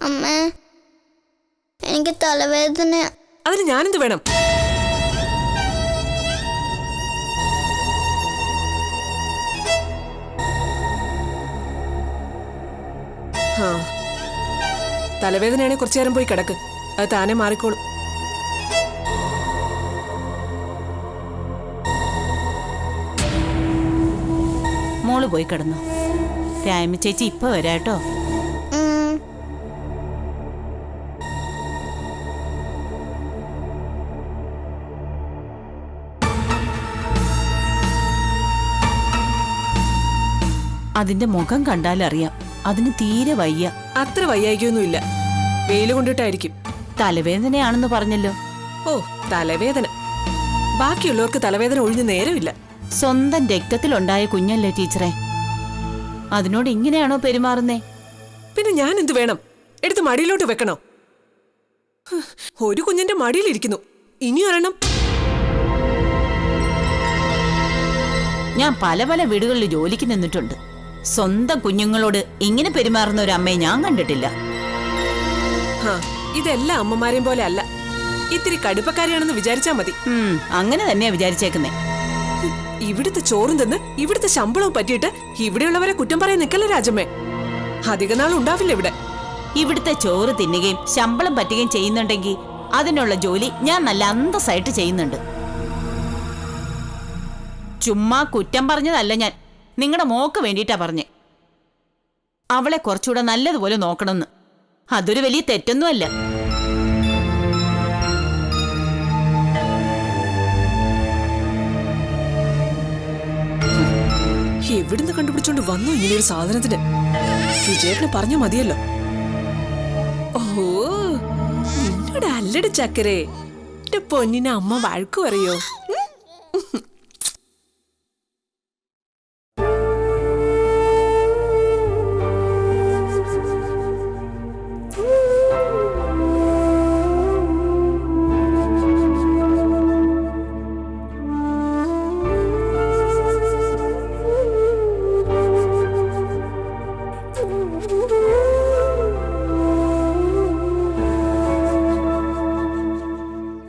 അമ്മേ, എനിക്ക് തലവേദന. അതിന് ഞാനെന്ത് വേണം? തലവേദനയാണെങ്കിൽ കുറച്ചു നേരം പോയി കിടക്ക്, അത് താനെ മാറിക്കോളും. മോള് പോയി കിടന്നു. രായമ്മ ചേച്ചി ഇപ്പൊ വരാട്ടോ. അതിന്റെ മുഖം കണ്ടാലറിയാം, അതിന് തീരെ വയ്യ. അത്ര വയ്യായിക്കൊന്നുമില്ല, വെയില് കൊണ്ടിട്ടായിരിക്കും. തലവേദനയാണെന്ന് പറഞ്ഞല്ലോ. ഓ, തലവേദന. ബാക്കിയുള്ളവർക്ക് തലവേദന ഒഴിഞ്ഞു നേരമില്ല. സ്വന്തം രക്തത്തിലുണ്ടായ കുഞ്ഞല്ലേ ടീച്ചറെ, അതിനോട് ഇങ്ങനെയാണോ പെരുമാറുന്നേ? പിന്നെ ഞാൻ എന്ത് വേണം? എടുത്ത് മടിയിലോട്ട് വെക്കണോ? ഒരു കുഞ്ഞിന്റെ മടിയിലിരിക്കുന്നു, ഇനി ഒരെണ്ണം. ഞാൻ പല പല വീടുകളിൽ ജോലിക്ക് നിന്നിട്ടുണ്ട്. സ്വന്തം കുഞ്ഞുങ്ങളോട് ഇങ്ങനെ പെരുമാറുന്ന ഒരു അമ്മയെ ഞാൻ കണ്ടിട്ടില്ല. ഇതെല്ലാം അമ്മമാരെയും പോലെ അല്ല, ഇത്തിരി കടുപ്പക്കാരിയാണെന്ന് വിചാരിച്ചാ മതി. അങ്ങനെ തന്നെയാ വിചാരിച്ചേക്കുന്നേ. ഇവിടുത്തെ ചോറും തിന്ന് ഇവിടുത്തെ ശമ്പളവും പറ്റിയിട്ട് ഇവിടെയുള്ളവരെ കുറ്റം പറയാൻ നിക്കല്ലേ രാജമ്മേ. അധിക നാൾ ഉണ്ടാവില്ല ഇവിടെ. ഇവിടുത്തെ ചോറ് തിന്നുകയും ശമ്പളം പറ്റുകയും ചെയ്യുന്നുണ്ടെങ്കിൽ അതിനുള്ള ജോലി ഞാൻ നല്ല അന്തസ്സായിട്ട് ചെയ്യുന്നുണ്ട്. ചുമ്മാ കുറ്റം പറഞ്ഞതല്ല ഞാൻ, നിങ്ങളുടെ മോക്ക് വേണ്ടിയിട്ടാ പറഞ്ഞേ. അവളെ കുറച്ചുകൂടെ നല്ലതുപോലെ നോക്കണമെന്ന്. അതൊരു വലിയ തെറ്റൊന്നുമല്ല. എവിടുന്ന് കണ്ടുപിടിച്ചോണ്ട് വന്നു ഇങ്ങനെയൊരു സാധനത്തിന്? വിജയേട്ടന് പറഞ്ഞു മതിയല്ലോ. ഓ, നിന്നോട് അല്ലടി ചക്കരേ, എന്റെ പൊന്നിനെ അമ്മ വഴക്കു പറയോ?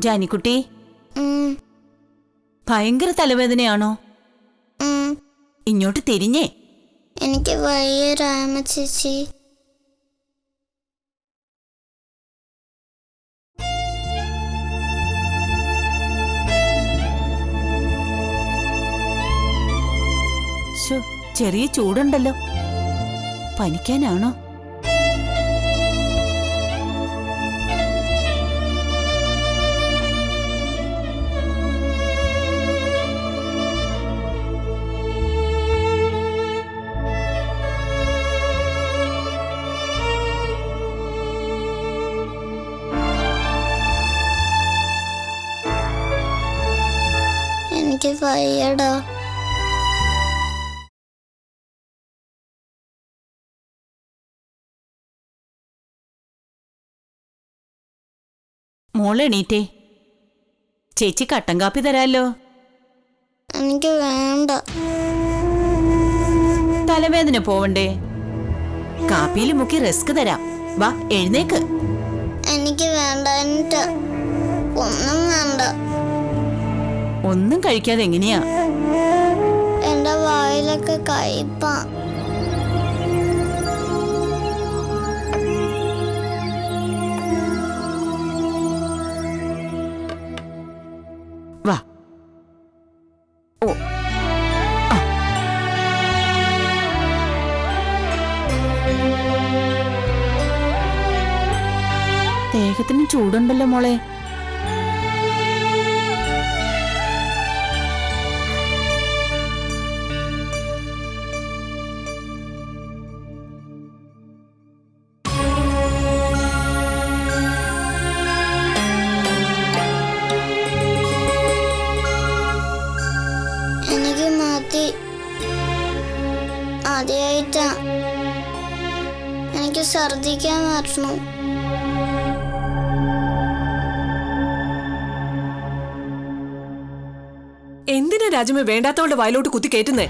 ജാനിക്കുട്ടി, ഭയങ്കര തലവേദനയാണോ? ഇങ്ങോട്ട് തിരിഞ്ഞേ. എനിക്ക് വയ്യ രാമ ചേച്ചി. ചെറിയ ചൂടുണ്ടല്ലോ, പനിക്കാനാണോ? എനിക്ക് വയ്യടാ. മോളെണീറ്റേ, ചേച്ചി കട്ടൻ കാപ്പി തരാലോ. എനിക്ക് വേണ്ട. തലവേദന പോവണ്ടേ? കാപ്പിയിൽ മുക്കി റസ്ക് തരാം, വാ എഴുന്നേക്ക്. എനിക്ക് വേണ്ട, ഒന്നും വേണ്ട. ഒന്നും കഴിക്കാതെ എങ്ങനെയാ? എന്റെ വായിലൊക്കെ കയ്പാ. വാ. ഓ, ദേഹത്തിന് ചൂടുണ്ടല്ലോ മോളെ. എനിക്ക് മതി. ആദ്യമായിട്ടാ എനിക്ക് ഛർദിക്കാൻ വരണു. എന്തിനാ രാജമ്മ വേണ്ടാത്തവളുടെ വായിലോട്ട് കുത്തി കയറ്റുന്നേ?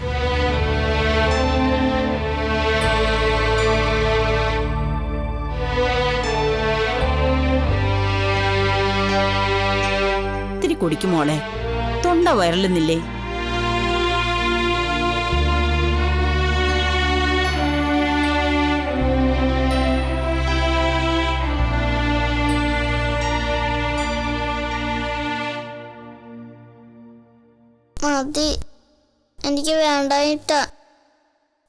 കുടിക്കും മോളെ. തൊണ്ട വരളുന്നില്ലേ? മതി, എനിക്ക് വേണ്ടായിട്ടാ.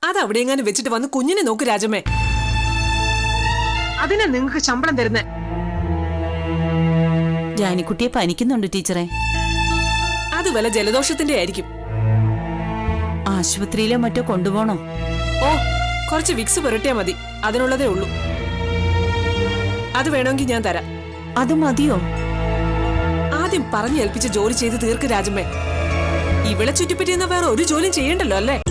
അത് അവിടെ എങ്ങാനും വെച്ചിട്ട് വന്ന് കുഞ്ഞിനെ നോക്ക് രാജമ്മേ. അതിനാ നിങ്ങൾക്ക് ശമ്പളം തരുന്നേ. ജാനിക്കുട്ടിയെ പനിക്കുന്നുണ്ട് ടീച്ചറെ. അത് വല്ല ജലദോഷത്തിന്റെ ആയിരിക്കും. ആശുപത്രിയിലോ മറ്റോ കൊണ്ടുപോണോ? ഓ, കുറച്ച് വിക്സ് പുരട്ടിയാ മതി, അതിനുള്ളതേ ഉള്ളൂ. അത് വേണമെങ്കിൽ ഞാൻ തരാം. അത് മതിയോ? ആദ്യം പറഞ്ഞു ഏൽപ്പിച്ച് ജോലി ചെയ്ത് തീർക്ക് രാജമ്മേ. ഇവളെ ചുറ്റിപ്പറ്റിയെന്ന വേറെ ഒരു ജോലിയും ചെയ്യണ്ടല്ലോ അല്ലേ?